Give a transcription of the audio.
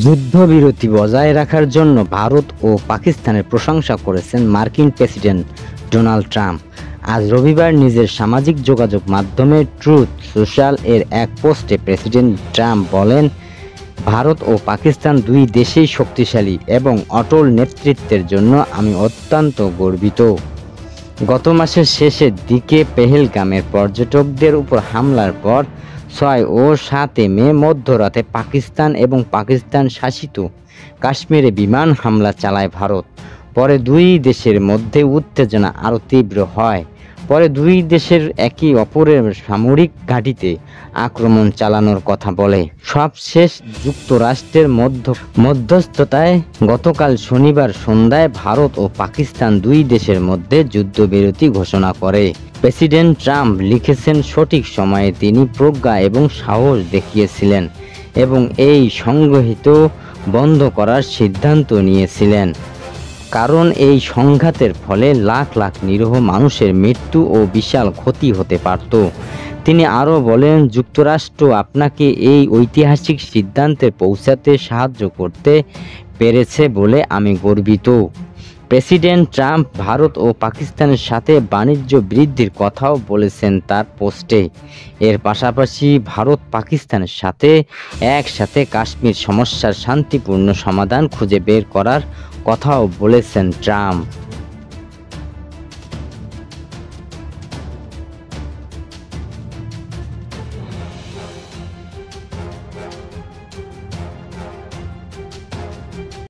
যুদ্ধবিরতি বজায় রাখার জন্য ভারত ও পাকিস্তানের প্রশংসা করেছেন মার্কিন প্রেসিডেন্ট ডোনাল্ড ট্রাম্প। আজ রবিবার নিজের সামাজিক যোগাযোগ মাধ্যমে ট্রুথ সোশ্যাল এর এক পোস্টে প্রেসিডেন্ট ট্রাম্প বলেন, ভারত ও পাকিস্তান দুই দেশেই শক্তিশালী এবং অটল নেতৃত্বের জন্য আমি অত্যন্ত গর্বিত। গত মাসের শেষের দিকে পেহেলগামের পর্যটকদের উপর হামলার পর 6 ও 7 মে মধ্যরাতে পাকিস্তান এবং পাকিস্তান শাসিত কাশ্মীরে বিমান হামলা চালায় ভারত। পরে দুই দেশের মধ্যে উত্তেজনা আরও তীব্র হয়। পরে দুই দেশের একে অপরের সামরিক ঘাঁটিতে আক্রমণ চালানোর কথা বলে। সবশেষ যুক্তরাষ্ট্রের মধ্যস্থতায় গতকাল শনিবার সন্ধ্যায় ভারত ও পাকিস্তান দুই দেশের মধ্যে যুদ্ধবিরতি ঘোষণা করে। প্রেসিডেন্ট ট্রাম্প লিখেছেন, সঠিক সময়ে তিনি প্রজ্ঞা এবং সাহস দেখিয়েছিলেন এবং এই সংঘাত বন্ধ করার সিদ্ধান্ত নিয়েছিলেন, কারণ এই সংঘাতের ফলে লাখ লাখ নিরীহ মানুষের মৃত্যু ও বিশাল ক্ষতি হতে পারত। তিনি আরও বলেন, যুক্তরাষ্ট্র আপনাকে এই ঐতিহাসিক সিদ্ধান্তে পৌঁছাতে সাহায্য করতে পেরেছে বলে আমি গর্বিত। প্রেসিডেন্ট ট্রাম্প ভারত ও পাকিস্তানের সাথে বাণিজ্য বৃদ্ধির কথাও বলেছেন তার পোস্টে। এর পাশাপাশি ভারত পাকিস্তানের সাথে একসাথে কাশ্মীর সমস্যার শান্তিপূর্ণ সমাধান খুঁজে বের করার কথাও বলেছেন ট্রাম্প।